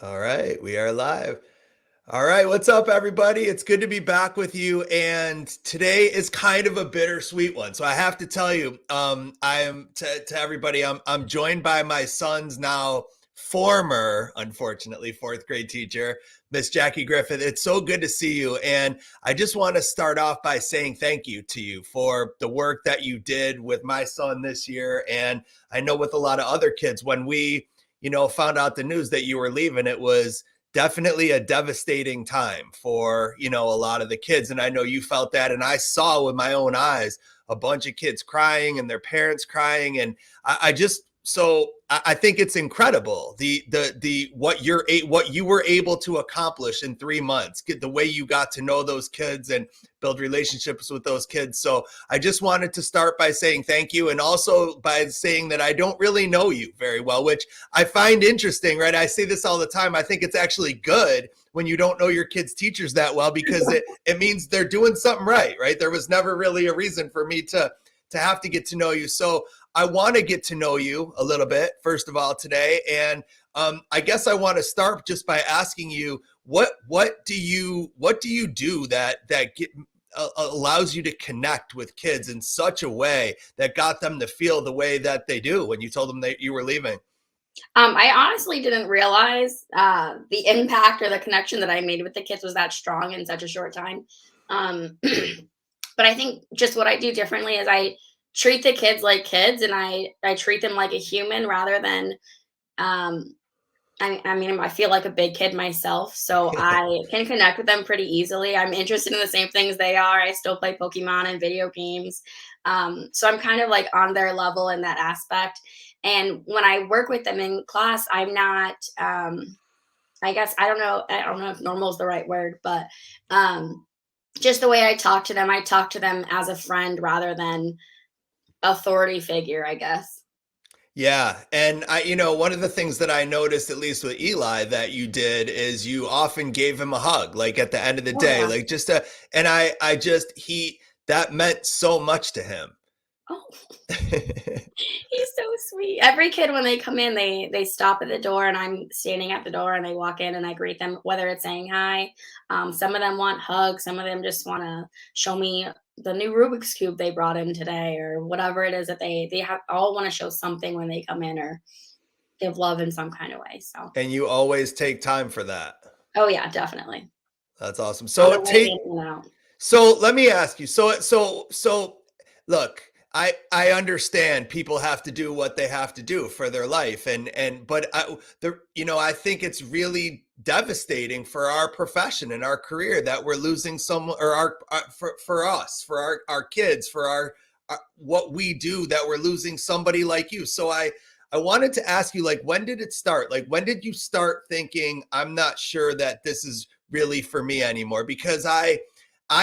All right, we are live. All right, what's up, everybody? It's good to be back with you. And today is kind of a bittersweet one. So I have to tell you, I am to everybody. I'm joined by my son's now former, unfortunately, fourth grade teacher, Miss Jackie Griffith. It's so good to see you. And I just want to start off by saying thank you to you for the work that you did with my son this year. And I know with a lot of other kids, when we, found out the news that you were leaving, it was definitely a devastating time for, a lot of the kids. And I know you felt that. And I saw with my own eyes a bunch of kids crying and their parents crying. And I think it's incredible what you were able to accomplish in 3 months, the way you got to know those kids and build relationships with those kids. So I just wanted to start by saying thank you, and also by saying that I don't really know you very well, which I find interesting, right? I say this all the time. I think it's actually good when you don't know your kids' teachers that well, because it means they're doing something right? There was never really a reason for me to have to get to know you. So I want to get to know you a little bit, first of all, today. And I guess I want to start just by asking you, what do you do that allows you to connect with kids in such a way that got them to feel the way that they do when you told them that you were leaving? I honestly didn't realize the impact or the connection that I made with the kids was that strong in such a short time. But I think just what I do differently is I treat the kids like kids, and I treat them like a human rather than um, I mean, I feel like a big kid myself, so I can connect with them pretty easily. I'm interested in the same things they are. I still play Pokemon and video games. So I'm kind of like on their level in that aspect. And when I work with them in class, I'm not, I guess, I don't know if normal is the right word, but um, just the way I talk to them as a friend rather than authority figure, I guess. Yeah. And one of the things that I noticed, at least with Eli, that you did is you often gave him a hug, like at the end of the Oh, day, yeah. like and that meant so much to him. Oh, he's so sweet. Every kid when they come in, they stop at the door, and I'm standing at the door, and they walk in, and I greet them, whether it's saying hi. Some of them want hugs. Some of them just want to show me the new Rubik's cube they brought in today, or whatever it is that they have. All want to show something when they come in, or give love in some kind of way. So, And you always take time for that. oh yeah, definitely. That's awesome. On the way in and out. So let me ask you. Look, I understand people have to do what they have to do for their life, but I think it's really devastating for our profession and our career that we're losing someone, or for us, for our kids, for our what we do, that we're losing somebody like you. So I wanted to ask you, like, when did it start? Like, when did you start thinking, I'm not sure that this is really for me anymore? Because I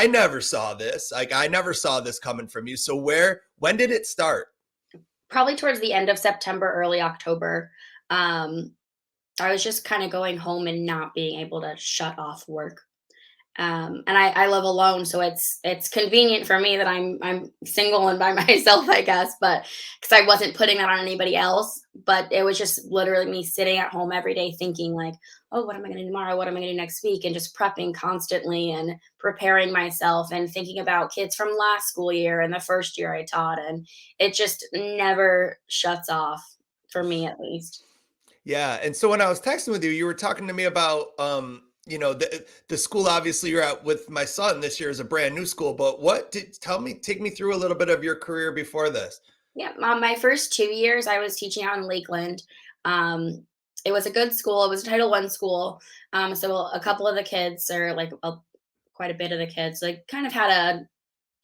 never saw this. Like, I never saw this coming from you. So when did it start? Probably towards the end of September, early October. Um, I was just kind of going home and not being able to shut off work. And I live alone, so it's convenient for me that I'm single and by myself, I guess, but because I wasn't putting that on anybody else. But it was just literally me sitting at home every day thinking like, oh, what am I going to do tomorrow? What am I going to do next week? And just prepping constantly and preparing myself and thinking about kids from last school year and the first year I taught, and it just never shuts off for me, at least. Yeah. And so when I was texting with you, you were talking to me about the school obviously you're at with my son this year is a brand new school, but take me through a little bit of your career before this. Yeah, my first 2 years, I was teaching out in Lakeland. It was a good school. It was a Title I school. So a couple of the kids, or like quite a bit of the kids, like kind of had a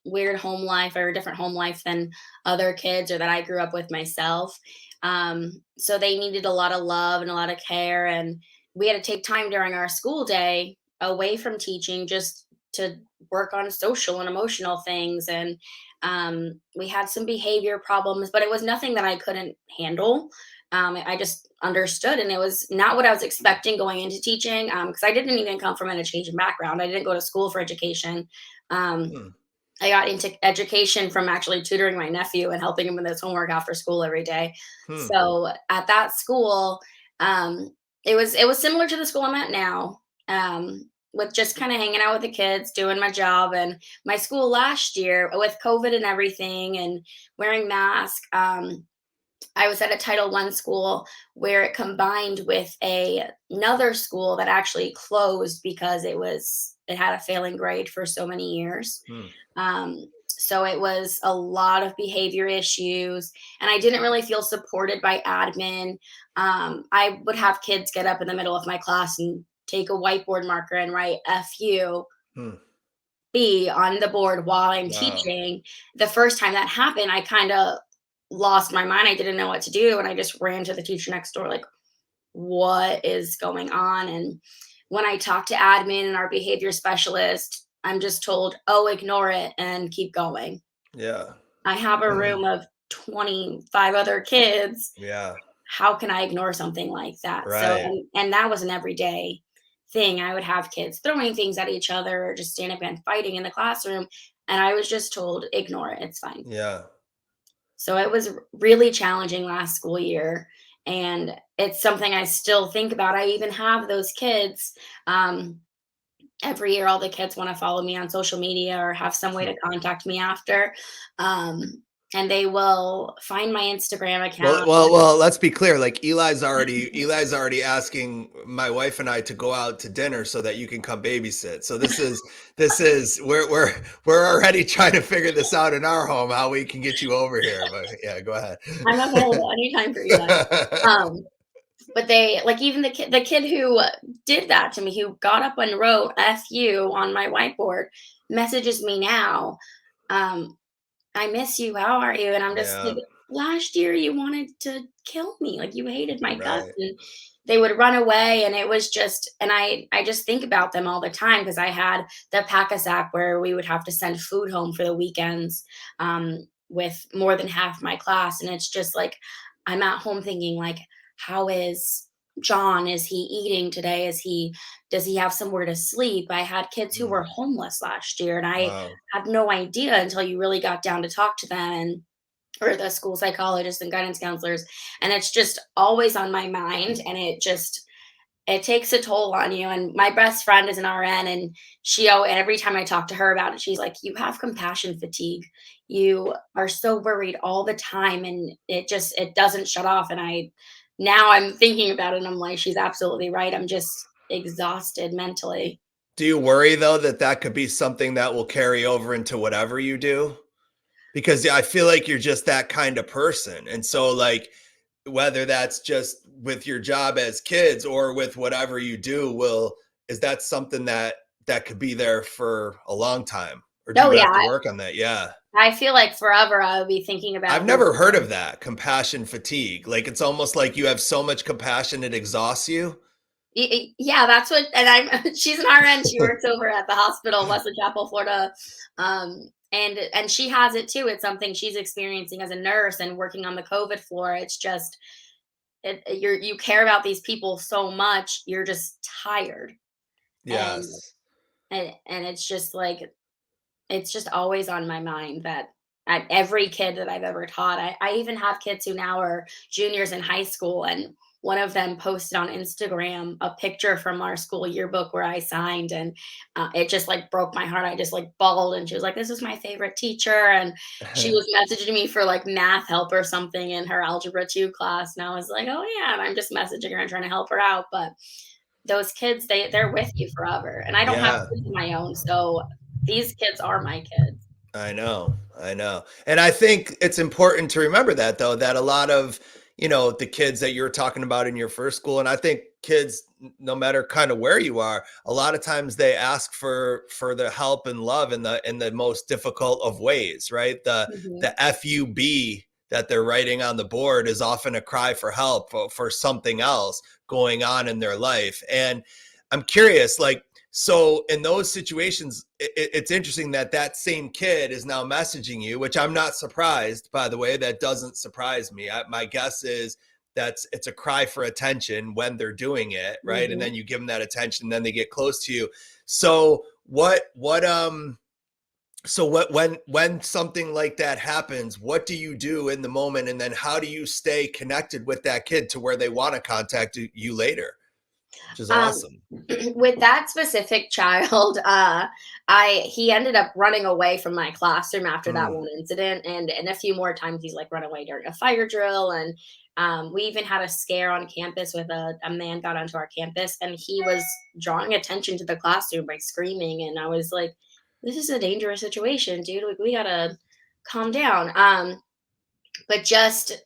weird home life or a different home life than other kids, or that I grew up with myself. So they needed a lot of love and a lot of care, and we had to take time during our school day away from teaching just to work on social and emotional things. And we had some behavior problems, but it was nothing that I couldn't handle. I just understood, and it was not what I was expecting going into teaching, because I didn't even come from an education background. I didn't go to school for education. Um, Hmm. I got into education from actually tutoring my nephew and helping him with his homework after school every day. Hmm. So at that school, um, it was similar to the school I'm at now, with just kind of hanging out with the kids, doing my job. And my school last year, with COVID and everything, and wearing masks, I was at a Title I school where it combined with another school that actually closed because it had a failing grade for so many years. Hmm. So it was a lot of behavior issues, and I didn't really feel supported by admin. I would have kids get up in the middle of my class and take a whiteboard marker and write "fu" Hmm. B on the board while I'm Wow. teaching. The first time that happened, I kind of lost my mind. I didn't know what to do, and I just ran to the teacher next door, like, what is going on? And when I talk to admin and our behavior specialist, I'm just told, oh, ignore it and keep going. Yeah. I have a room of 25 other kids. Yeah. How can I ignore something like that? So, Right. and that was an everyday thing. I would have kids throwing things at each other or just standing up and fighting in the classroom. And I was just told, ignore it, it's fine. Yeah. So it was really challenging last school year. And it's something I still think about. I even have those kids. Every year, all the kids want to follow me on social media or have some way to contact me after. Um, and they will find my Instagram account. Well, let's be clear. Like Eli's already asking my wife and I to go out to dinner so that you can come babysit. So this is we're already trying to figure this out in our home, how we can get you over here. But yeah, go ahead. I'm available anytime for Eli. Um, but they like even the kid who did that to me, who got up and wrote "F you" on my whiteboard, messages me now. Um, I miss you. How are you? And I'm just like, Yeah, last year you wanted to kill me. Like you hated my guts. right. And they would run away. And it was just, and I just think about them all the time because I had the Packus app where we would have to send food home for the weekends, with more than half my class. And it's just like, I'm at home thinking like, how is John? Is he eating today? Does he have somewhere to sleep? I had kids who were Mm, homeless last year, and I wow. had no idea until you really got down to talk to them, and or the school psychologists and guidance counselors. And it's just always on my mind, and it takes a toll on you. And my best friend is an RN, and every time I talk to her about it, she's like, you have compassion fatigue. You are so worried all the time, and it doesn't shut off. And now I'm thinking about it, and I'm like, she's absolutely right. I'm just exhausted mentally. Do you worry though that that could be something that will carry over into whatever you do? Because I feel like you're just that kind of person. And so like whether that's just with your job as kids or with whatever you do, is that something that could be there for a long time? Or do Oh you yeah, have to work on that? Yeah. I feel like forever I'll be thinking I've about these. never heard of that, compassion fatigue. Like it's almost like you have so much compassion it exhausts you. Yeah, that's what. And I'm she's an RN. She works over at the hospital, Wesley Chapel, Florida, and she has it too. It's something she's experiencing as a nurse and working on the COVID floor. It's just you care about these people so much, you're just tired, and Yes. and it's just like it's just always on my mind that every kid that I've ever taught, I even have kids who now are juniors in high school. And one of them posted on Instagram a picture from our school yearbook where I signed, and it just like broke my heart. I just like bawled, and she was like, "This is my favorite teacher," and she was messaging me for like math help or something in her algebra 2 class, and I was like, "Oh yeah," and I'm just messaging her and trying to help her out, but those kids, they're with you forever. And I don't have Yeah. kids of my own, so these kids are my kids. I know, I know. And I think it's important to remember that though, that a lot of, the kids that you're talking about in your first school, and I think kids, no matter kind of where you are, a lot of times they ask for the help and love in the most difficult of ways, right? The Mhm. the FUB that they're writing on the board is often a cry for help for something else going on in their life. And I'm curious, like, so in those situations, it's interesting that that same kid is now messaging you, which I'm not surprised, by the way. That doesn't surprise me. My guess is it's a cry for attention when they're doing it, right? And then Mhm. you give them that attention, then they get close to you. So So when something like that happens, what do you do in the moment, and then how do you stay connected with that kid to where they want to contact you later? Which is Um, awesome. with that specific child, I he ended up running away from my classroom after that Mm, one incident, and a few more times he's like run away during a fire drill, and we even had a scare on campus with a man got onto our campus, and he was drawing attention to the classroom by screaming, and I was like, "This is a dangerous situation, dude. Like we gotta calm down." But just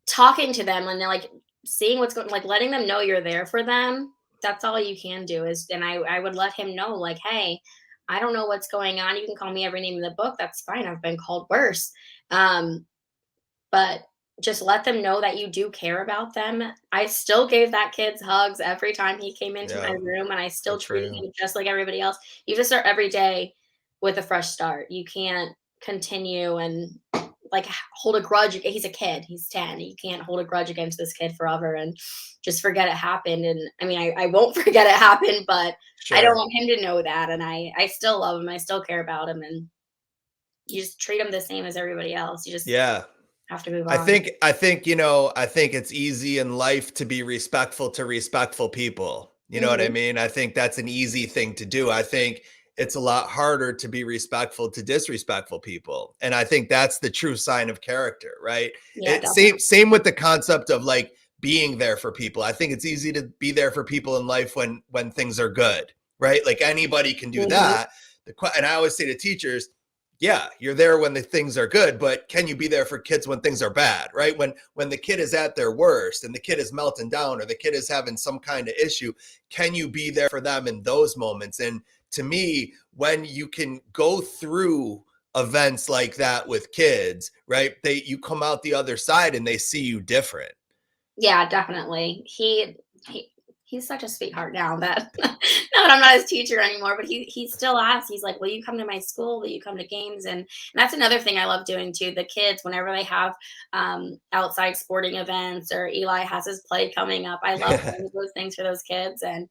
talking to them and they're like seeing what's going, like letting them know you're there for them. That's all you can do is, and I would let him know, like, hey, I don't know what's going on. You can call me every name in the book. That's fine. I've been called worse. Um, but just let them know that you do care about them. I still gave that kid's hugs every time he came into my yeah, room, and I still good for treated you. him just like everybody else. You just start every day with a fresh start. You can't continue and like hold a grudge. He's a kid. He's 10. You can't hold a grudge against this kid forever and just forget it happened. And I mean, I won't forget it happened, but I don't Sure. want him to know that. And I still love him. I still care about him. And you just treat him the same as everybody else. You just Yeah. have to move I on. think I think, you know, I think it's easy in life to be respectful to respectful people. You know what I Hmm. mean? I think that's an easy thing to do. I think it's a lot harder to be respectful to disrespectful people. And I think that's the true sign of character, right? Yeah, definitely. Same with the concept of like being there for people. I think it's easy to be there for people in life when things are good, right? Like anybody can do Hmm. that. And I always say to teachers, yeah, you're there when the things are good, but can you be there for kids when things are bad, right? When the kid is at their worst and the kid is melting down or the kid is having some kind of issue, can you be there for them in those moments? And to me, when you can go through events like that with kids, right? You come out the other side and they see you different. Yeah, definitely. He he's such a sweetheart now that now that I'm not his teacher anymore, but he still asks. He's like, "Will you come to my school? Will you come to games?" And that's another thing I love doing too. The kids, whenever they have outside sporting events or Eli has his play coming up, I love going to those things for those kids and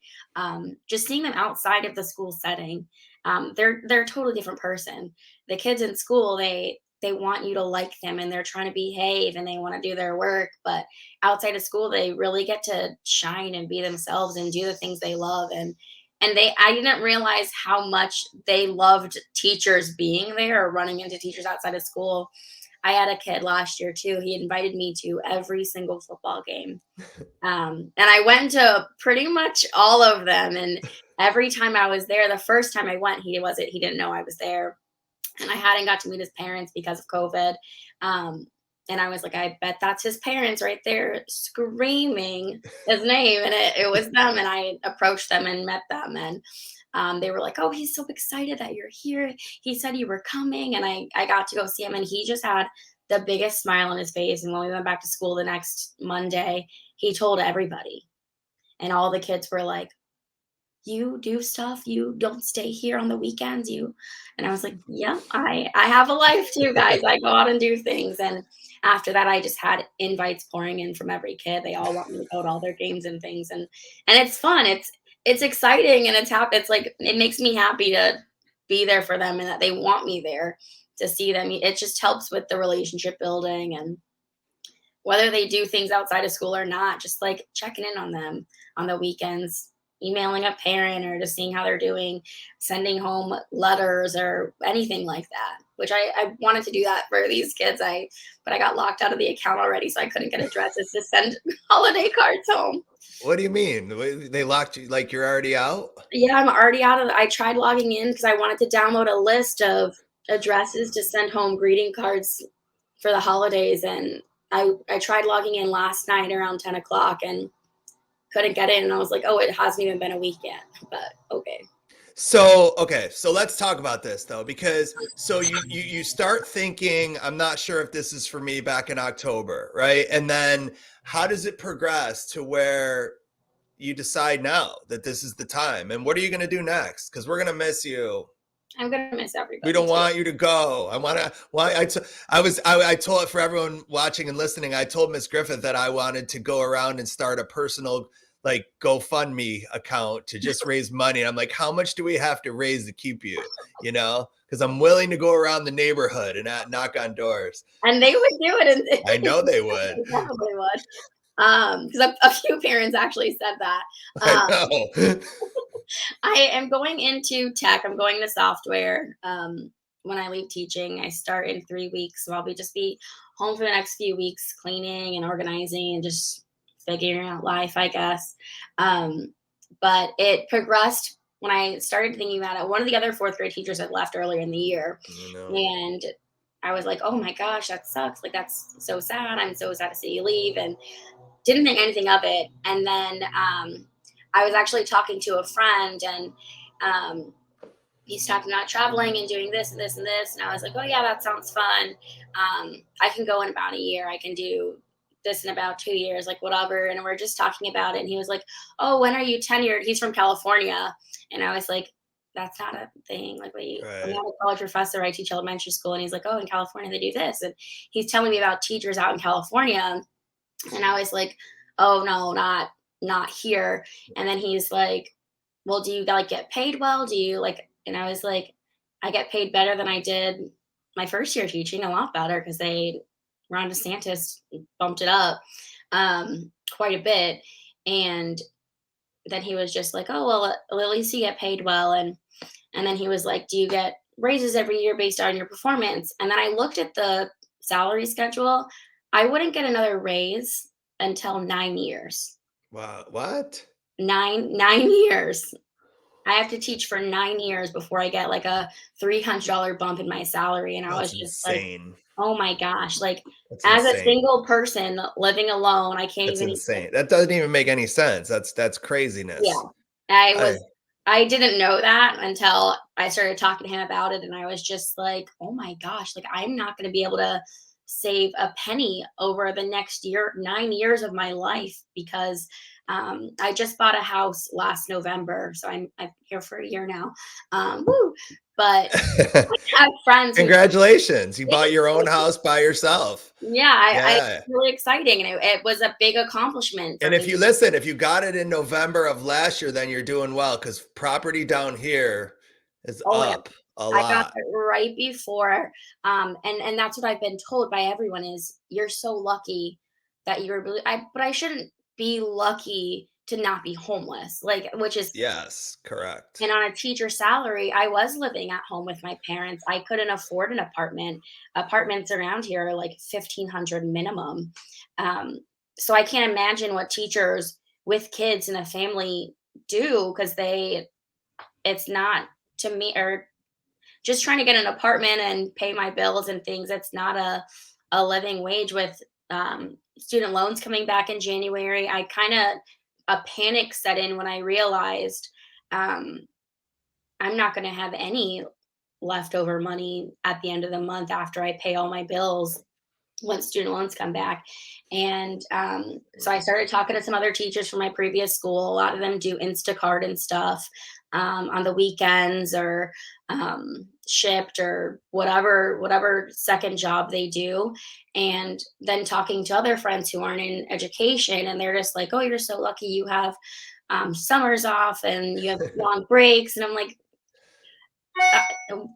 just seeing them outside of the school setting. They're a totally different person. The kids in school, they want you to like them and they're trying to behave and they want to do their work, but outside of school they really get to shine and be themselves and do the things they love, and they I didn't realize how much they loved teachers being there or running into teachers outside of school. I had a kid last year too. He invited me to every single football game, and I went to pretty much all of them, and every time I was there, the first time I went, he didn't know I was there, and I hadn't got to meet his parents because of COVID. Um, and I was like, I bet that's his parents right there screaming his name. And it was them. And I approached them and met them. And they were like, oh, he's so excited that you're here. He said you were coming. And I got to go see him. And he just had the biggest smile on his face. And when we went back to school the next Monday, he told everybody. And all the kids were like, you do stuff, you don't stay here on the weekends, you, and I was like, yeah, I have a life too, guys. I go out and do things. And after that I just had invites pouring in from every kid. They all want me to go to all their games and things, and it's fun, it's exciting, and it's like it makes me happy to be there for them and that they want me there to see them. It just helps with the relationship building, and whether they do things outside of school or not, just like checking in on them on the weekends, emailing a parent or just seeing how they're doing, sending home letters or anything like that. Which I wanted to do that for these kids. But I got locked out of the account already, so I couldn't get addresses to send holiday cards home. What do you mean? They locked you like you're already out? Yeah, I'm already out of. I tried logging in because I wanted to download a list of addresses to send home greeting cards for the holidays, and I tried logging in last night around 10 o'clock and couldn't get in. And I was like, oh, it hasn't even been a week yet. But okay. So, okay, so let's talk about this though, because so you start thinking, I'm not sure if this is for me back in October, right? And then how does it progress to where you decide now that this is the time? And what are you going to do next? Because we're going to miss you. I'm gonna miss We everybody don't too. want you to go. I want to. Why? I told it for everyone watching and listening. I told Miss Griffith that I wanted to go around and start a personal like GoFundMe account to just raise money. And I'm like, how much do we have to raise to keep you? You know, because I'm willing to go around the neighborhood and knock on doors. And they would do it, and I know they they would. definitely would. Because a few parents actually said that. I Um, know. I am going into tech. I'm going to software. When I leave teaching, I start in 3 weeks, so I'll just be home for the next few weeks, cleaning and organizing and just figuring out life, I guess. Um, but it progressed when I started thinking about it. One of the other fourth grade teachers had left earlier in the year, You know. and I was like, "Oh my gosh, that sucks! Like that's so sad. I'm so sad to see you leave." And didn't think anything of it. And then I was actually talking to a friend, and um, he's talking about traveling and doing this and this and this. And I was like, oh, yeah, that sounds fun. I can go in about a year. I can do this in about 2 years, like whatever. And we're just talking about it. And he was like, oh, when are you tenured? He's from California. And I was like, that's not a thing. Like, I'm Right. not a college professor. I teach elementary school. And he's like, oh, in California, they do this. And he's telling me about teachers out in California. And I was like, "Oh no, not here." And then he's like, "Well, do you like get paid well? Do you like?" And I was like, "I get paid better than I did my first year teaching, a lot better because they Ron DeSantis bumped it up quite a bit." And then he was just like, "Oh well, at least you get paid well." And then he was like, "Do you get raises every year based on your performance?" And then I looked at the salary schedule. I wouldn't get another raise until 9 years. Wow. What? Nine years. I have to teach for 9 years before I get like a $300 bump in my salary. And I That's was just like, insane. oh my gosh, like That's as a insane. single person living alone, I can't That's even, insane. That doesn't even make any sense. That's yeah. craziness. I I was I didn't know that until I started talking to him about it, and I was just like, "Oh my gosh, like I'm not going to be able to save a penny over the next year 9 years of my life because I just bought a house last November, so I'm here for a year now. Woo. But I have friends who Congratulations. You bought Thank your own you. house by yourself. Yeah, I Yeah. really exciting, and it was a big accomplishment for And me. if you got it in November of last year, then you're doing well because property down here is Oh, yeah. up a I got lot. it right before, and that's what I've been told by everyone is you're so lucky that you're really but I shouldn't be lucky to not be homeless, like, which is Yes, and correct. on a teacher salary, I was living at home with my parents. I couldn't afford an apartment. Apartments around here are like 1,500 minimum. Um, so I can't imagine what teachers with kids and a family do because it's not to me or just trying to get an apartment and pay my bills and things. It's not a living wage with student loans coming back in January. I kind of a panic set in when I realized um, I'm not going to have any leftover money at the end of the month after I pay all my bills when student loans come back. And so I started talking to some other teachers from my previous school. A lot of them do Instacart and stuff on the weekends or shipped or whatever second job they do. And then talking to other friends who aren't in education, and they're just like, "Oh, you're so lucky you have summers off and you have long breaks." And I'm like,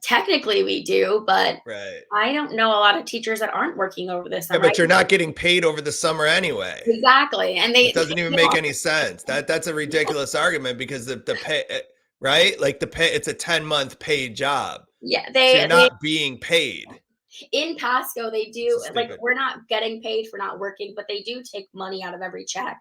technically we do, but Right. I don't know a lot of teachers that aren't working over the Yeah, summer. but you're not getting paid over the summer anyway. Exactly, and That doesn't even they make don't any sense. That's a ridiculous argument because the pay, right? Like the pay, it's a 10-month paid job. yeah, So you're they not being paid. in Pasco, they This do is like, stupid. we're not getting paid for not working, but they do take money out of every check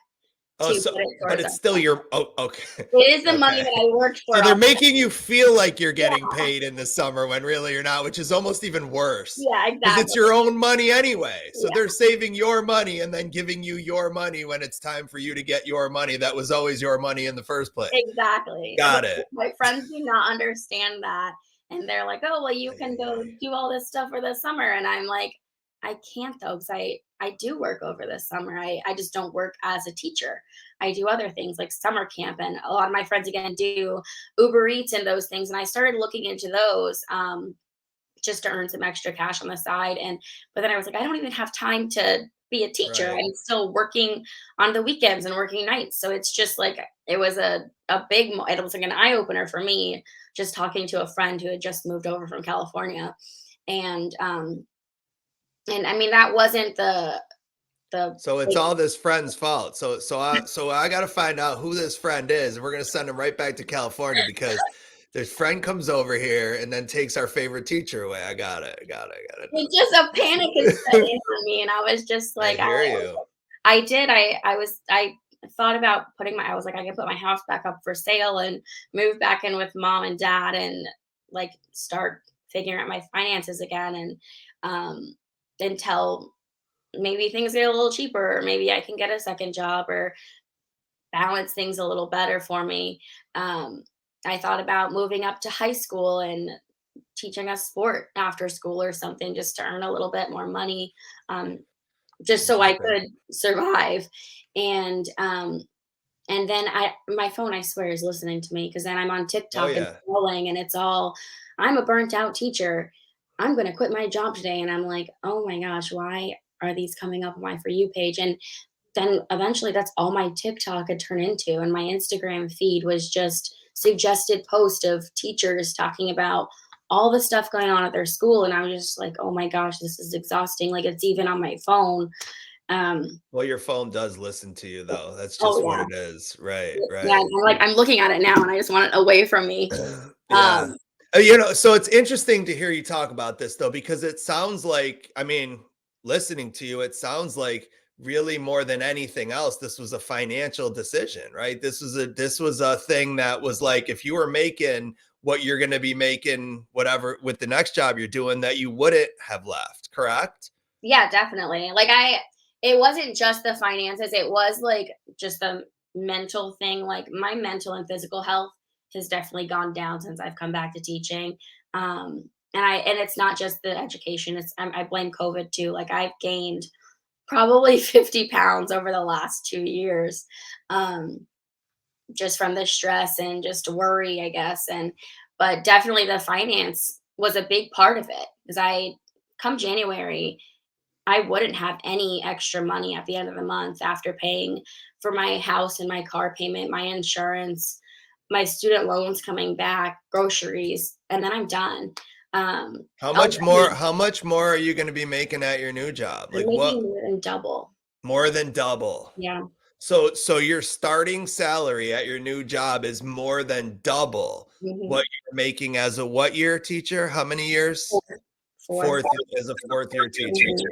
Oh, to so put it but towards our it's still summer. your oh, okay. It is the money Okay. that I worked So for they're all making you feel like you're getting yeah, paid in the summer when really you're not, which is almost even worse yeah, because it's exactly. your own money anyway. So Yeah, they're saving your money and then giving you your money when it's time for you to get your money that was always your money in the first place. exactly. But Got it. my friends do not understand that, and they're like, "Oh, well, you Ay, can ay, go ay. do all this stuff for the summer," and I'm like, "I can't though, because I do work over the summer. I just don't work as a teacher. I do other things like summer camp, and a lot of my friends again do Uber Eats and those things, and I started looking into those just to earn some extra cash on the side. And but then I was like, I don't even have time to be a teacher. Right. I'm still working on the weekends and working nights. So it's just like it was it was like an eye opener for me just talking to a friend who had just moved over from California. And and I mean that wasn't the So it's big. all this friend's fault. So I got to find out who this friend is, and we're gonna send him right back to California because this friend comes over here and then takes our favorite teacher away. I got it. I got it. I got It just a panic had set it. in on me, and I was just I like, hear you. I did. I thought about I was like, I can put my house back up for sale and move back in with mom and dad and like start figuring out my finances again um until maybe things get a little cheaper or maybe I can get a second job or balance things a little better for me. Um I thought about moving up to high school and teaching a sport after school or something just to earn a little bit more money. Um, just so I Interesting. could survive. And and then my phone I swear is listening to me because then I'm on Oh TikTok and yeah. scrolling and it's all I'm a burnt out teacher. I'm gonna quit my job today. And I'm like, oh my gosh, why are these coming up on my For You page? And then eventually that's all my TikTok had turned into. And my Instagram feed was just suggested post of teachers talking about all the stuff going on at their school. And I was just like, oh my gosh, this is exhausting. Like it's even on my phone. Um, Well, your phone does listen to you though. That's oh just what yeah. it is. Right. Yeah, Right. I'm looking at it now and I just want it away from me. Yeah. Um, So it's interesting to hear you talk about this though, because it sounds like, I mean, listening to you, it sounds like really more than anything else, this was a financial decision, right? This was a thing that was like, if you were making what you're going to be making, whatever, with the next job you're doing, that you wouldn't have left, correct? yeah, definitely. It wasn't just the finances, it was like just the mental thing. Like my mental and physical health has definitely gone down since I've come back to teaching. And it's not just the education, I blame COVID too. Like I've gained probably 50 pounds over the last 2 years. Um, just from the stress and just worry, I guess. But definitely the finance was a big part of it because I come January, I wouldn't have any extra money at the end of the month after paying for my house and my car payment, my insurance, my student loans coming back, groceries, and then I'm done. Already How much more are you going to be making at your new job? I'm Like making what? more than double. More than double. Yeah. So your starting salary at your new job is more than double Hmm. what you're making as a what year teacher? How many years? Four. Four. Fourth as a fourth year teacher. Mhm.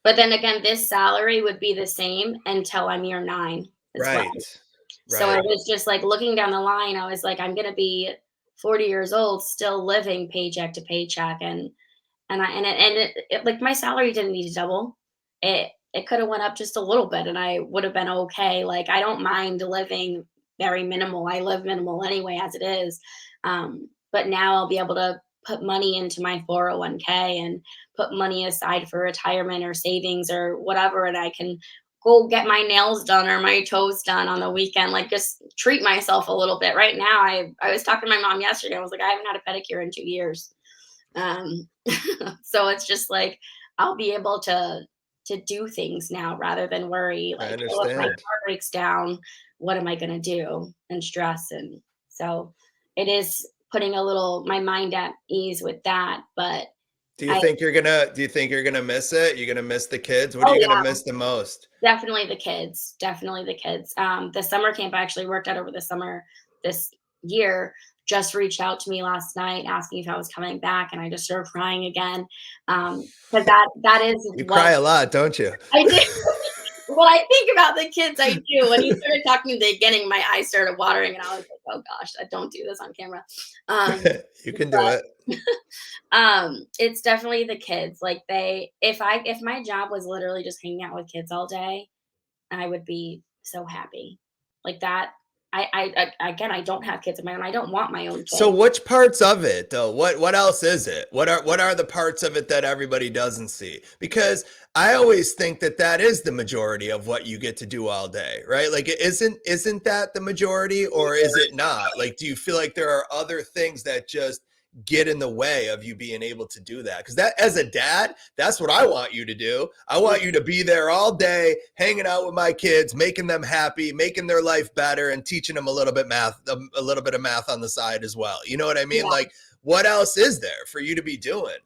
But then again, this salary would be the same until I'm year 9 as well. Right. So I Right. was just like looking down the line, I was like, I'm gonna be 40 years old, still living paycheck to paycheck, like my salary didn't need to double. It could have went up just a little bit, and I would have been okay. Like I don't mind living very minimal. I live minimal anyway as it is. But now I'll be able to put money into my 401k and put money aside for retirement or savings or whatever, and I can go get my nails done or my toes done on the weekend. Like just treat myself a little bit. Right now, I was talking to my mom yesterday. I was like, I haven't had a pedicure in 2 years. Um, so it's just like I'll be able to do things now rather than worry I like, oh, if my understand. car breaks down, what am I going to do and stress. And so it is putting a little my mind at ease with that. But I Do you think you're gonna miss it? You're gonna miss the kids? What are oh you gonna yeah, miss the most? definitely the kids, definitely the kids. The summer camp I actually worked at over the summer this year just reached out to me last night asking if I was coming back, and I just started crying again. Because that is You what cry a lot, don't you? I did. When I think about the kids, I do. When you started talking in the beginning, my eyes started watering, and I was like, "Oh gosh, I don't do this on camera." Um, You can do it. but it's definitely the kids. Like if my job was literally just hanging out with kids all day, I would be so happy. Like that. Again, I don't have kids of my own. I don't want my own So kids. which parts of it though? What else is it? What are the parts of it that everybody doesn't see? Because I always think that that is the majority of what you get to do all day, right? Like isn't that the majority or is it not? Like do you feel like there are other things that just get in the way of you being able to do that. Because that, as a dad, that's what I want you to do. I want you to be there all day, hanging out with my kids, making them happy, making their life better, and teaching them a little bit of math on the side as well. You know what I mean? Yeah. Like, what else is there for you to be doing?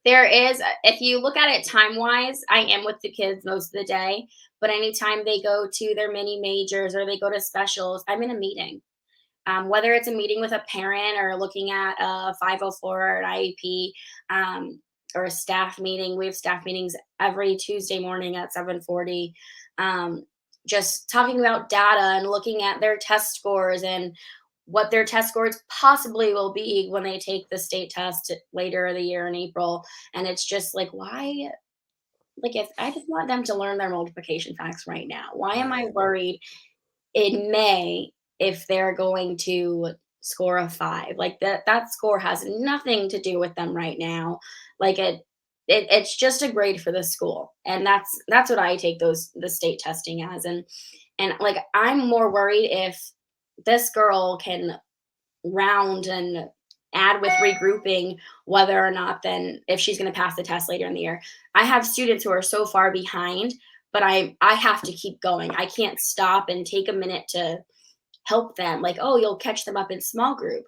There is, if you look at it time wise, I am with the kids most of the day. But anytime they go to their mini majors or they go to specials, I'm in a meeting. Whether it's a meeting with a parent or looking at a 504 or an IEP, or a staff meeting. We have staff meetings every Tuesday morning at 7:40. Just talking about data and looking at their test scores and what their test scores possibly will be when they take the state test later in the year in April. And it's just like, why? Like, if I just want them to learn their multiplication facts right now, why am I Right. worried in May if they're going to score a 5? Like, that score has nothing to do with them right now. Like, it's just a grade for the school, and that's what I take those the state testing as. And like, I'm more worried if this girl can round and add with regrouping, whether or not then if she's going to pass the test later in the year. I have students who are so far behind, but I have to keep going. I can't stop and take a minute to help them. Like, oh, you'll catch them up in small group.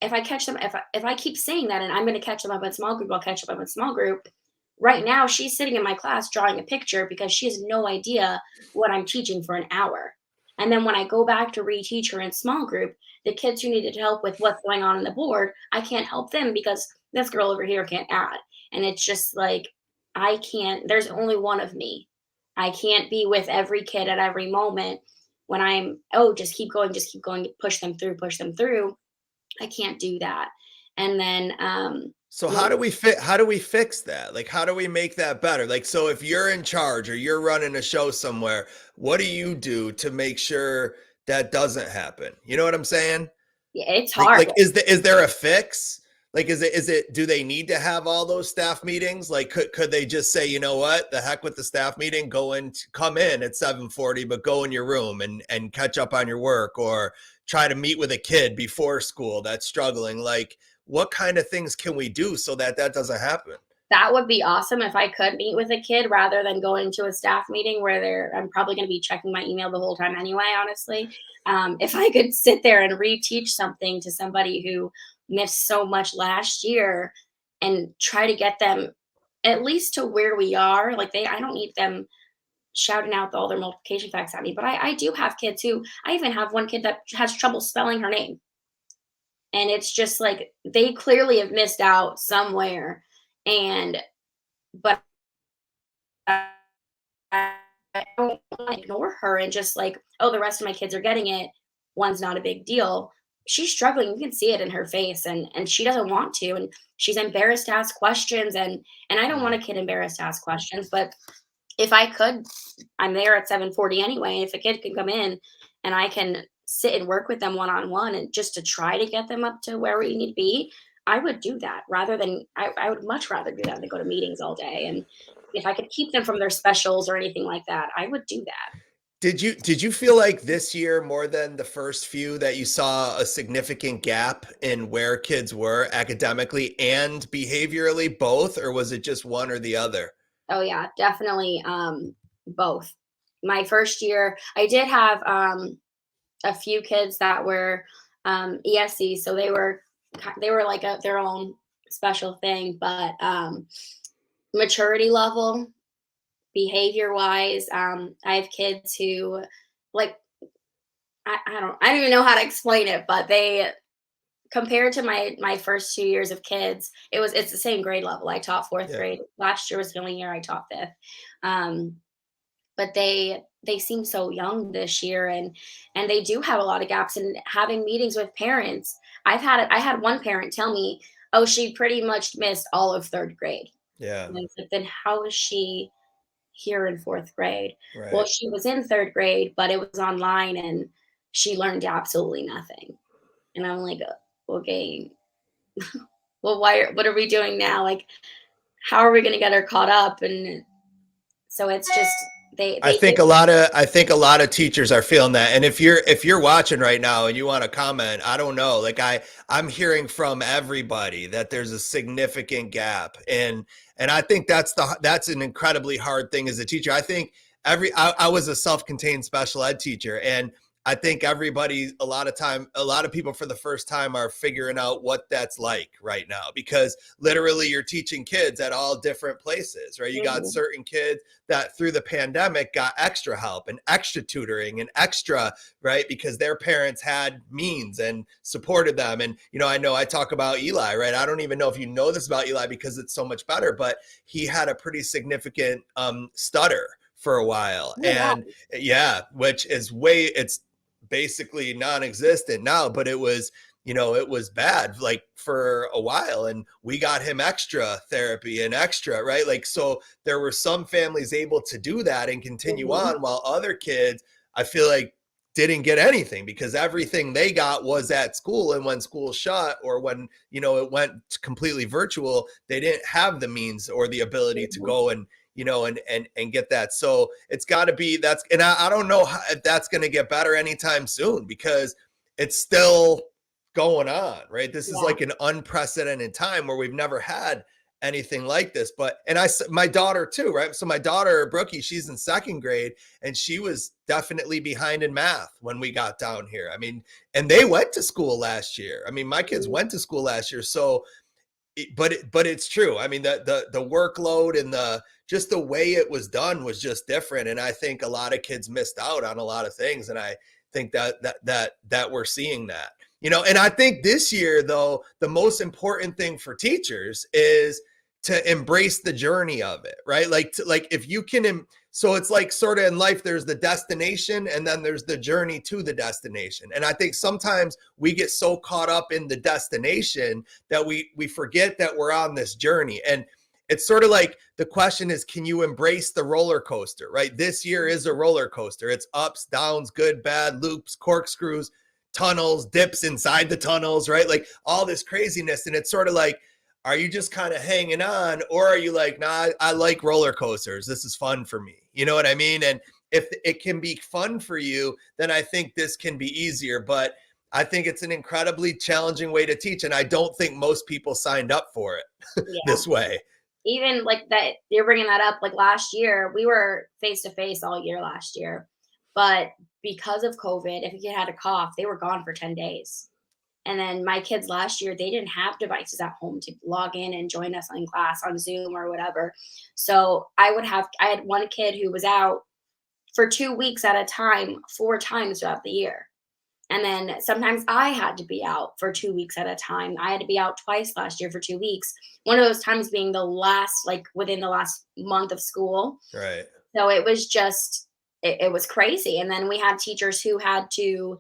If I catch them, if I keep saying that and I'm going to catch them up in small group, I'll catch them up in small group. Right now, she's sitting in my class drawing a picture because she has no idea what I'm teaching for an hour. And then when I go back to reteach her in small group, the kids who needed help with what's going on the board, I can't help them because this girl over here can't add. And it's just like, I can't, there's only one of me. I can't be with every kid at every moment when I'm, oh, just keep going, push them through, push them through. I can't do that. And then, So when, how do we fix that? Like, how do we make that better? Like, so if you're in charge or you're running a show somewhere, what do you do to make sure that doesn't happen? You know what I'm saying? yeah, it's hard. Like is there a fix? Like, is it do they need to have all those staff meetings? Like, could they just say, you know what, the heck with the staff meeting, come in at 7:40, but go in your room and catch up on your work, or try to meet with a kid before school that's struggling? Like, what kind of things can we do so that that doesn't happen? That would be awesome if I could meet with a kid rather than going to a staff meeting where I'm probably going to be checking my email the whole time anyway, honestly. If I could sit there and reteach something to somebody who missed so much last year and try to get them at least to where we are, like, I don't need them shouting out all their multiplication facts at me, but I do have kids who, I even have one kid that has trouble spelling her name. And it's just like, they clearly have missed out somewhere. And but I I don't wanna ignore her and just like, "Oh, the rest of my kids are getting it. One's not a big deal." She's struggling, you can see it in her face, and she doesn't want to, and she's embarrassed to ask questions, and I don't want a kid embarrassed to ask questions, but if I could, I'm there at 7:40 anyway. If a kid can come in and I can sit and work with them one on one and just to try to get them up to where we need to be, I would do that rather than I would much rather do that than go to meetings all day. And if I could keep them from their specials or anything like that, I would do that. Did you feel like this year more than the first few that you saw a significant gap in where kids were academically and behaviorally, both, or was it just one or the other? Oh yeah, definitely both. My first year, I did have a few kids that were ESC, so they were like their own special thing. But maturity level, behavior wise, I have kids who, like, I don't even know how to explain it, but they, compared to my first 2 years of kids, it's the same grade level. I taught fourth Yeah. grade. Last year was the only year I taught fifth. Um, but they seem so young this year, and they do have a lot of gaps. And having meetings with parents, I had one parent tell me, oh, she pretty much missed all of third grade. Yeah. And I said, then how is she here in fourth grade? Well, Right. she was in third grade, but it was online and she learned absolutely nothing. And I'm like, okay, well, what are we doing now? Like, how are we going to get her caught up? And so it's just, they did. I think a lot of teachers are feeling that. And if you're watching right now and you want to comment, I don't know. Like I'm hearing from everybody that there's a significant gap. And I think that's an incredibly hard thing as a teacher. I think I was a self-contained special ed teacher, and I think everybody, a lot of people for the first time are figuring out what that's like right now, because literally you're teaching kids at all different places, right? You got Mhm. certain kids that through the pandemic got extra help and extra tutoring and extra, right? Because their parents had means and supported them. And, I know I talk about Eli, right? I don't even know if you know this about Eli because it's so much better, but he had a pretty significant stutter for a while. Oh, wow. And yeah, which is it's basically non-existent now, but it was it was bad like for a while, and we got him extra therapy and extra, right? Like, so there were some families able to do that and continue Mhm. on, while other kids, I feel like, didn't get anything because everything they got was at school, and when school shut or when it went completely virtual, they didn't have the means or the ability to Mhm. go and and get that. So it's got to be and I don't know if that's going to get better anytime soon, because it's still going on, right? This is Yeah. like an unprecedented time where we've never had anything like this. But and my daughter too, right? So my daughter Brookie, she's in second grade, and she was definitely behind in math when we got down here. I mean, and they went to school last year. I mean, my kids Mhm. went to school last year, so but it's true. I mean, the workload and just the way it was done was just different, and I think a lot of kids missed out on a lot of things, and I think that we're seeing that. And I think this year, though, the most important thing for teachers is to embrace the journey of it, right? Like if you can. So it's like sort of in life, there's the destination and then there's the journey to the destination. And I think sometimes we get so caught up in the destination that we forget that we're on this journey. And it's sort of like the question is, can you embrace the roller coaster, right? This year is a roller coaster. It's ups, downs, good, bad, loops, corkscrews, tunnels, dips inside the tunnels, right? Like all this craziness. And it's sort of like, are you just kind of hanging on, or are you like, nah, I like roller coasters, this is fun for me, you know what I mean? And if it can be fun for you, then I think this can be easier. But I think it's an incredibly challenging way to teach, and I don't think most people signed up for it Yeah. this way. Even like that, you're bringing that up. Like last year, we were face to face all year last year, but because of COVID, if a kid had a cough, they were gone for 10 days. And then my kids last year, they didn't have devices at home to log in and join us in class on Zoom or whatever. So I had one kid who was out for 2 weeks at a time, 4 times throughout the year. And then sometimes I had to be out for 2 weeks at a time. I had to be out twice last year for 2 weeks. One of those times being the last, like within the last month of school. Right. So it was just, it was crazy. And then we had teachers who had to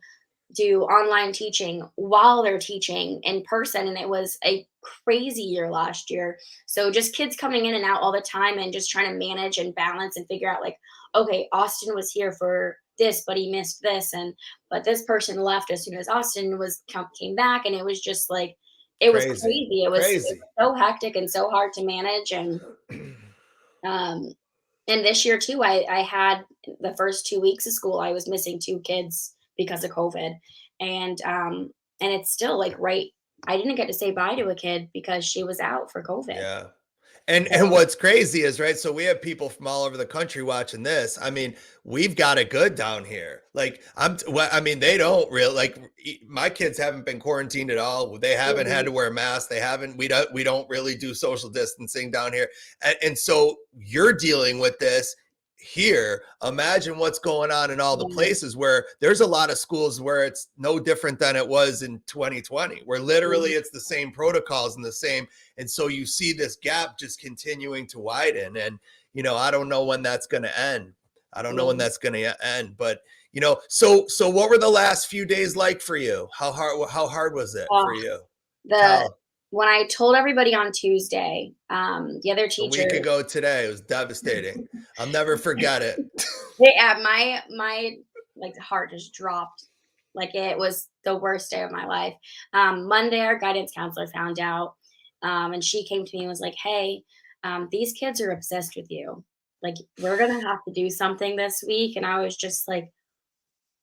do online teaching while they're teaching in person. And it was a crazy year last year. So just kids coming in and out all the time and just trying to manage and balance and figure out like, okay, Austin was here for this, but he missed this. And but this person left as soon as Austin came back. And it was just like it was Crazy. crazy. It Crazy. was so hectic and so hard to manage. Um and this year too, I had the first 2 weeks of school, I was missing two kids because of COVID. And it's still like right. I didn't get to say bye to a kid because she was out for COVID. Yeah. And So what's crazy is, right, so we have people from all over the country watching this. I mean, we've got it good down here. Like I mean, they don't really like my kids haven't been quarantined at all. They haven't had mhm, to wear masks. They haven't we don't really do social distancing down here. And so you're dealing with this here. Imagine what's going on in all the yeah, places where there's a lot of schools where it's no different than it was in 2020, where literally mhm, it's the same protocols and the same, and so you see this gap just continuing to widen. And, I don't know when that's going to end. I don't know when yeah. that's going to end. But, so what were the last few days like for you? How hard was it Oh, for you? the Tell. when I told everybody on Tuesday, the other A teacher, week ago today, it was devastating. I'll never forget it. yeah, my like heart just dropped. Like it was the worst day of my life. Monday, our guidance counselor found out, and she came to me and was like, "Hey, these kids are obsessed with you. like, we're gonna have to do something this week. And I was just like,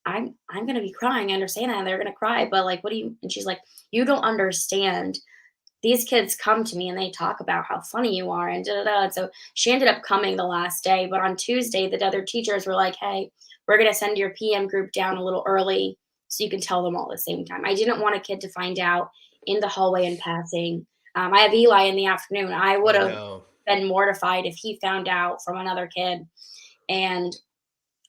I'm gonna be crying. I understand that, and they're gonna cry, but like, what do you? And she's like, you don't understand. These kids come to me and they talk about how funny you are and da da da. And so she ended up coming the last day, but on Tuesday, the other teachers were like, hey, we're gonna send your PM group down a little early so you can tell them all at the same time. I didn't want a kid to find out in the hallway in passing. I have Eli in the afternoon. I would I have know. been mortified if he found out from another kid. And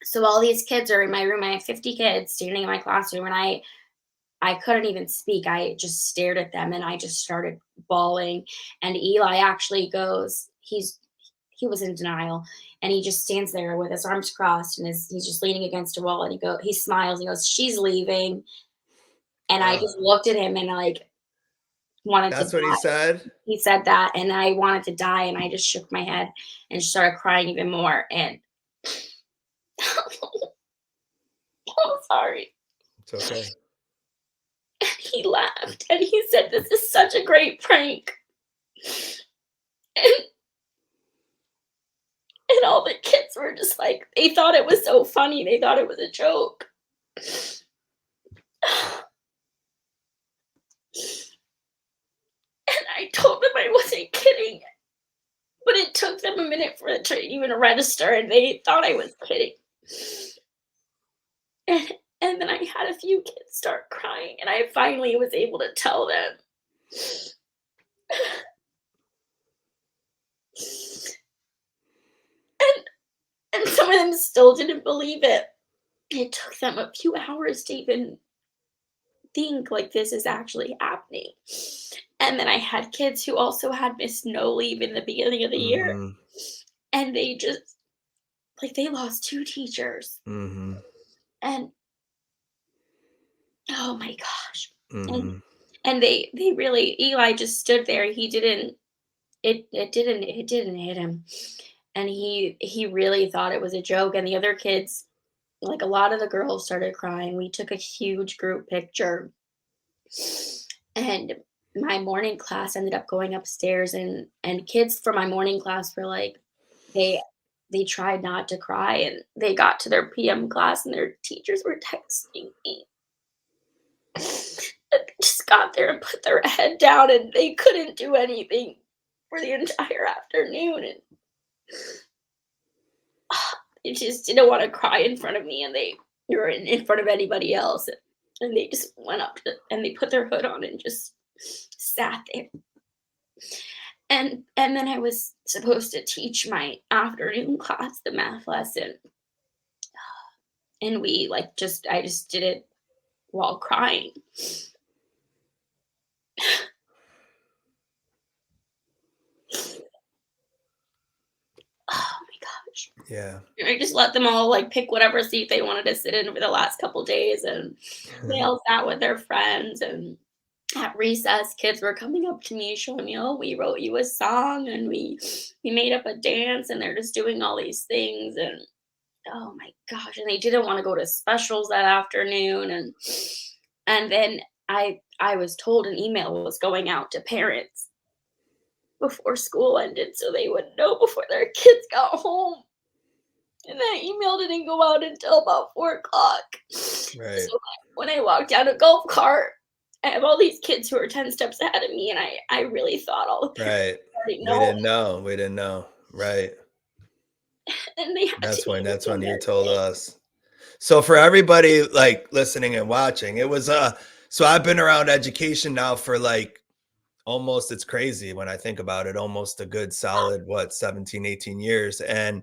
so all these kids are in my room. I have 50 kids standing in my classroom, and I couldn't even speak. I just stared at them and I just started bawling. And Eli actually goes, he was in denial, and he just stands there with his arms crossed and he's just leaning against a wall, and he smiles and he goes, she's leaving. And I Ugh. just looked at him and like wanted to That's what he die. said? He said that and I wanted to die, and I just shook my head and started crying even more. And I'm sorry. It's okay. He laughed and he said, this is such a great prank. And, and all the kids were just like, they thought it was so funny. They thought it was a joke. And I told them I wasn't kidding. But it took them a minute for it to even register, and they thought I was kidding. And, and then I had a few kids start crying, and I finally was able to tell them. And some of them still didn't believe it. It took them a few hours to even think like this is actually happening. And then I had kids who also had missed no leave in the beginning of the year, Mhm. and they just like they lost two teachers. Mhm. And oh my gosh. And Mhm. and they really, Eli just stood there. He didn't, it didn't hit him. And he really thought it was a joke. And the other kids, like a lot of the girls started crying. We took a huge group picture. And my morning class ended up going upstairs, and kids from my morning class were like, they they tried not to cry, and they got to their PM class and their teachers were texting me. And they just got there and put their head down, and they couldn't do anything for the entire afternoon. And they just didn't want to cry in front of me, and they were in front of anybody else. And they just went up and they put their hood on and just sat there. And then I was supposed to teach my afternoon class the math lesson, and we like just I just did it while crying. Oh my gosh. Yeah. And I just let them all like pick whatever seat they wanted to sit in over the last couple days, and they all sat with their friends. And at recess, kids were coming up to me showing me, oh, we wrote you a song, and we made up a dance, and they're just doing all these things. And oh my gosh, and they didn't want to go to specials that afternoon. And then I was told an email was going out to parents before school ended so they would know before their kids got home. And that email didn't go out until about 4 o'clock. Right. So when I walked down a golf cart, I have all these kids who are 10 steps ahead of me, and I really thought all the parents Right. already We know, didn't know. We didn't know. Right. and they had to be That's in when you there. told us. So for everybody like listening and watching, it was so I've been around education now for like almost, it's crazy when I think about it, almost a good solid what, 17, 18 years. And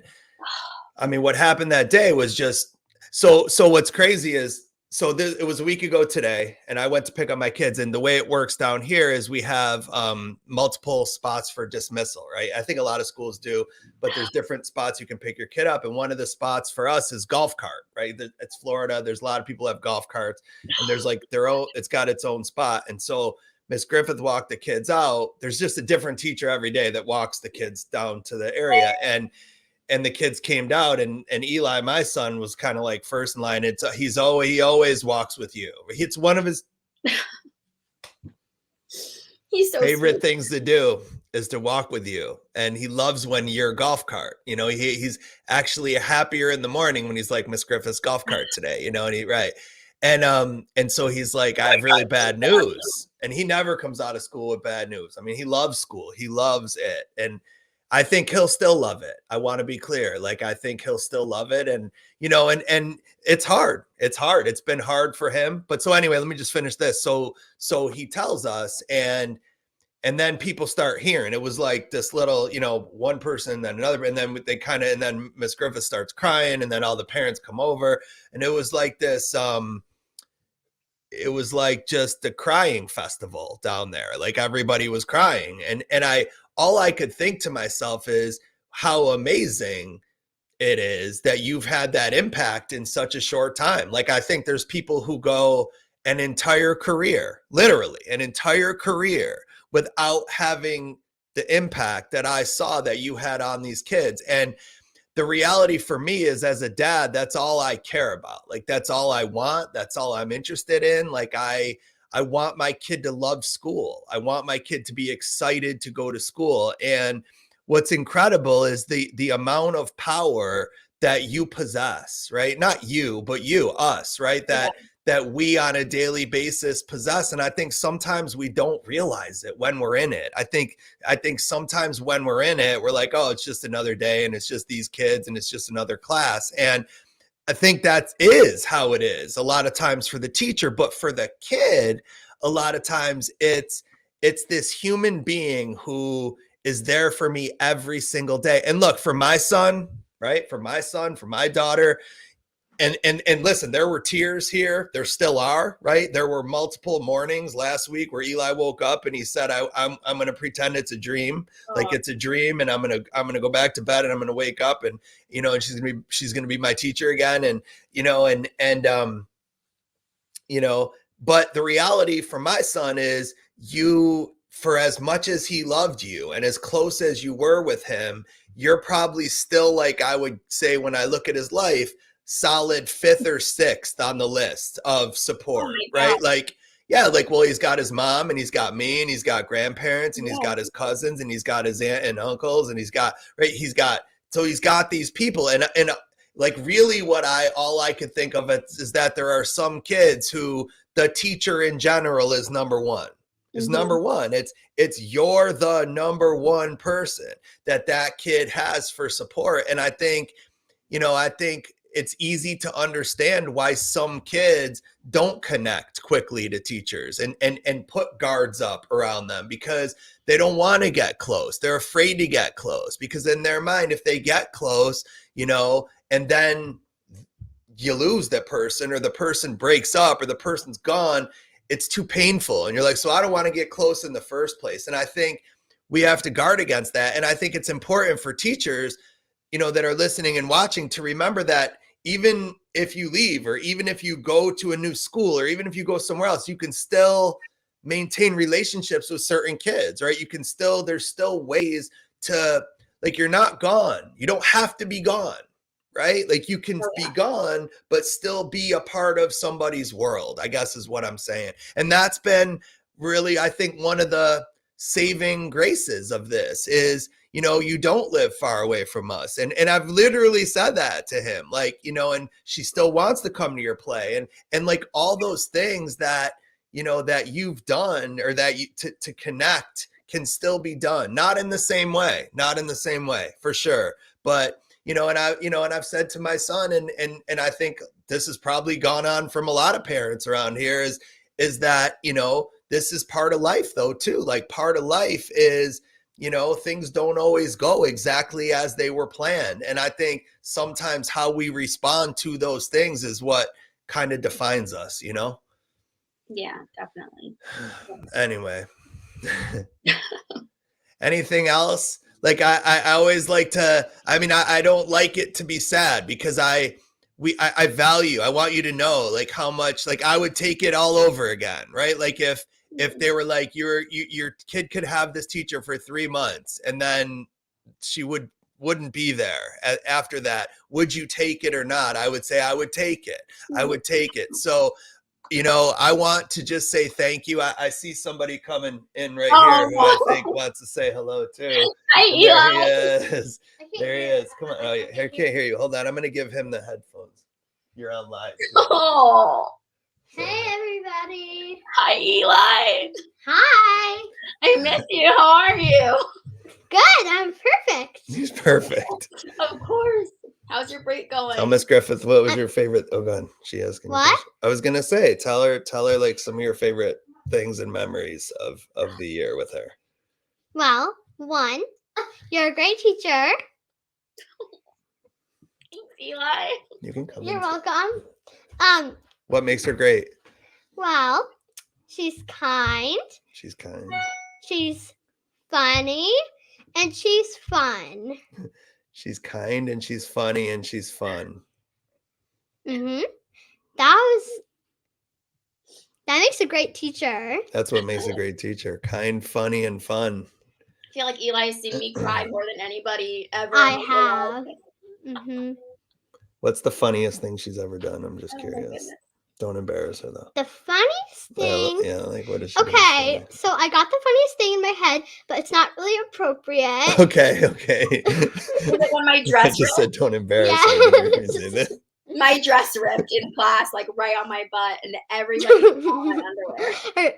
I mean, what happened that day was just so what's crazy is it was a week ago today, and I went to pick up my kids. And the way it works down here is we have multiple spots for dismissal, right? I think a lot of schools do, but there's different spots you can pick your kid up. And one of the spots for us is golf cart, right? It's Florida. There's a lot of people have golf carts, and there's like their own, it's got its own spot. And so Miss Griffith walked the kids out. There's just a different teacher every day that walks the kids down to the area. And the kids came down, and Eli, my son, was kind of like first in line. He always walks with you. It's one of his He's so favorite sweet. things to do. is to walk with you. And he loves when you're a golf cart. You know, he's actually happier in the morning when he's like, Miss Griffith's golf cart today, you know, and right. And so he's like, I have really bad news. And he never comes out of school with bad news. I mean, he loves school. He loves it. And I think he'll still love it. I want to be clear. Like, I think he'll still love it. And, you know, and it's hard. It's hard. It's been hard for him. But so anyway, let me just finish this. So he tells us, and then people start hearing. It was like this little, you know, one person, then another, and then they kind of, and then Miss Griffith starts crying, and then all the parents come over, and it was like this, it was like just a crying festival down there. Like, everybody was crying. And all I could think to myself is how amazing it is that you've had that impact in such a short time. Like, I think there's people who go an entire career, literally an entire career, without having the impact that I saw that you had on these kids. And the reality for me is, as a dad, that's all I care about. Like, that's all I want. That's all I'm interested in. Like, I want my kid to love school. I want my kid to be excited to go to school. And what's incredible is the amount of power that you possess, right? Not you, but you, us, right? That we on a daily basis possess. And I think sometimes we don't realize it when we're in it. I think sometimes when we're in it, we're like, oh, it's just another day, and it's just these kids, and it's just another class. And I think that is how it is a lot of times for the teacher, but for the kid, a lot of times it's this human being who is there for me every single day. And look, for my son, right? For my son, for my daughter, and listen, there were tears here. There still are, right? There were multiple mornings last week where Eli woke up and he said, I'm going to pretend it's a dream. Like, it's a dream, and I'm going to go back to bed, and I'm going to wake up, and, you know, and she's going to be my teacher again. And, you know, you know, but the reality for my son is, you, for as much as he loved you and as close as you were with him, you're probably still, like, I would say, when I look at his life, solid 5th or 6th on the list of support, right? Like, yeah, like, well, he's got his mom, and he's got me, and he's got grandparents, and he's got his cousins, and he's got his aunt and uncles, and he's got these people. And like, really all I could think of it is that there are some kids who the teacher in general is number one. Number one. It's you're the number one person that kid has for support. And I think, you know, it's easy to understand why some kids don't connect quickly to teachers and put guards up around them, because they don't want to get close. They're afraid to get close, because in their mind, if they get close, you know, and then you lose that person, or the person breaks up, or the person's gone, it's too painful. And you're like, so I don't want to get close in the first place. And I think we have to guard against that. And I think it's important for teachers, you know, that are listening and watching, to remember that even if you leave, or even if you go to a new school, or even if you go somewhere else, you can still maintain relationships with certain kids, right? There's still ways to, like, you're not gone. You don't have to be gone, right? Like, you can be gone, but still be a part of somebody's world, I guess is what I'm saying. And that's been really, I think, one of the saving graces of this is, you know, you don't live far away from us. And I've literally said that to him, like, you know, and she still wants to come to your play, and like, all those things that, you know, that you've done, or that you to connect, can still be done. Not in the same way, for sure. But, you know, and I've said to my son, and I think this has probably gone on from a lot of parents around here, is that, you know, this is part of life though, too. Like, part of life is, you know, things don't always go exactly as they were planned. And I think sometimes how we respond to those things is what kind of defines us, you know? Yeah, definitely. Anyway, anything else? Like, I always like to, I mean, I don't like it to be sad, because I value, I want you to know, like, how much, like, I would take it all over again, right? Like, if they were like, your kid could have this teacher for 3 months, and then she wouldn't be there after that, would you take it or not? I would say I would take it. I would take it. So I want to just say thank you. I see somebody coming in right Oh, here who I think wants to say hello too. hi, And there he Eli. is. There he is. Come on. Oh, yeah. I can't hear you. Hold on. I'm going to give him the headphones. You're on live too. Oh, Hey everybody. hi, Eli. Hi. I miss you. How are you? Good, I'm perfect. He's perfect. Of course. How's your break going? Tell Miss Griffith, what was your favorite? Oh God, she asking. What? I was gonna say, tell her like some of your favorite things and memories of the year with her. Well, one, you're a great teacher. Thanks, Eli. You can come. You're in. welcome. What makes her great? Well, she's kind, She's kind. she's funny, and she's fun. She's kind and she's funny and she's fun. That makes a great teacher. That's what makes a great teacher. Kind, funny, and fun. I feel like Eli's seen me cry more than anybody ever. I have. What's the funniest thing she's ever done? I'm just curious. Goodness. Don't embarrass her though. The funniest thing. Yeah, like what is she? Okay, so I got the funniest thing in my head, but it's not really appropriate. Okay. Was it when my I dress just said don't embarrass Yeah. her. Did you hear me say that? my dress ripped in class, like right on my butt, and everybody saw my underwear.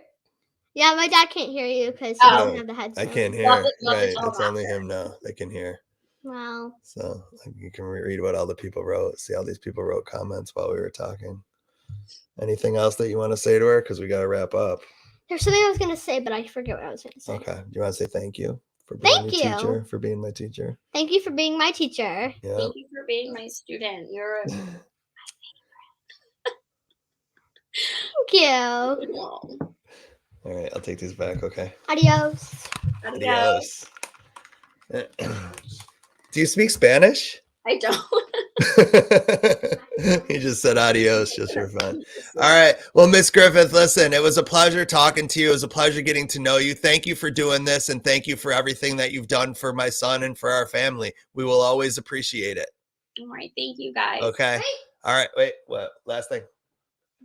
Yeah, my dad can't hear you because he Oh. doesn't have the headset. I can't hear. Love it, Right, all it's only that. him now. They can hear. Wow. So you can read what all the people wrote. See how these people wrote comments while we were talking. Anything else that you want to say to her? Because we got to wrap up. There's something I was going to say, but I forget what I was going to say. Okay. Do you want to say thank you for being Thank your you. teacher? For being my teacher. Thank you for being my teacher. Yeah. Thank you for being my student. You're Thank you. Oh. All right. I'll take these back. Okay. Adios. Adios. Do you speak Spanish? I don't. He just said adios just for fun. All right. Well, Miss Griffith, listen, it was a pleasure talking to you. It was a pleasure getting to know you. Thank you for doing this, and thank you for everything that you've done for my son and for our family. We will always appreciate it. All right. Thank you, guys. Okay. All right. Wait. What? Last thing.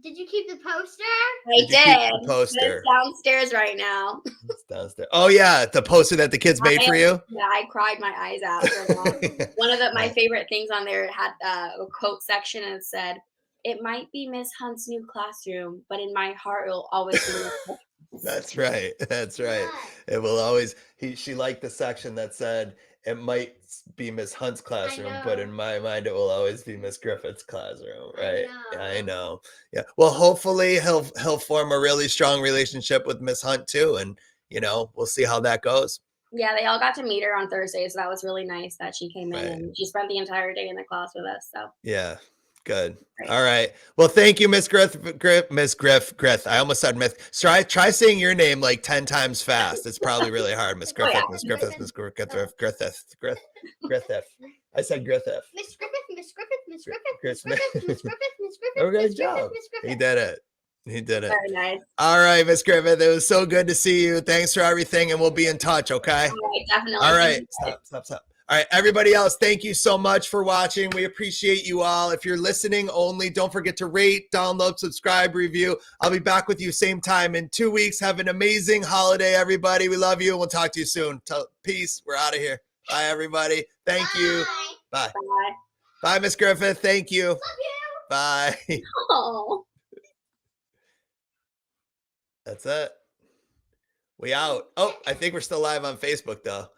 Did you keep the poster? I Did you keep did. the poster? It's downstairs right now. It's downstairs. Oh yeah, the poster that the kids made for you. Yeah, I cried my eyes out. One of my favorite things on there had a quote section, and it said, "It might be Miss Hunt's new classroom, but in my heart, it'll always be." That's right. That's right. It will always. She liked the section that said it might be Miss Hunt's classroom, but in my mind, it will always be Miss Griffith's classroom. Right? I know. Yeah. Well, hopefully he'll form a really strong relationship with Miss Hunt too, and we'll see how that goes. Yeah, they all got to meet her on Thursday, so that was really nice that she came in and she spent the entire day in the class with us. So yeah. Good. Great. All right. Well, thank you, Miss Miss Griff. I almost said Miss. Try saying your name like 10 times fast. It's probably really hard. Miss Griffith, Miss Griffith, Miss Griffith, Griffith. I said Griffith. Miss Griffith, Miss Griffith, Miss Griffith, Miss Miss Griffith, Miss Griffith, Miss Griffith. Oh, good Miss job. Griffith, Miss He Griffith. did it. He did it. very nice. All right, Miss Griffith. It was so good to see you. Thanks for everything, and we'll be in touch. Okay. All right, definitely. All right. Stop. All right, everybody else, thank you so much for watching. We appreciate you all. If you're listening only, don't forget to rate, download, subscribe, review. I'll be back with you same time in 2 weeks. Have an amazing holiday, everybody. We love you. We'll talk to you soon. Peace. We're out of here. Bye, everybody. Thank you. Bye. Bye. Bye, Miss Griffith. Thank you. Love you. Bye. Oh. That's it. We out. Oh, I think we're still live on Facebook, though.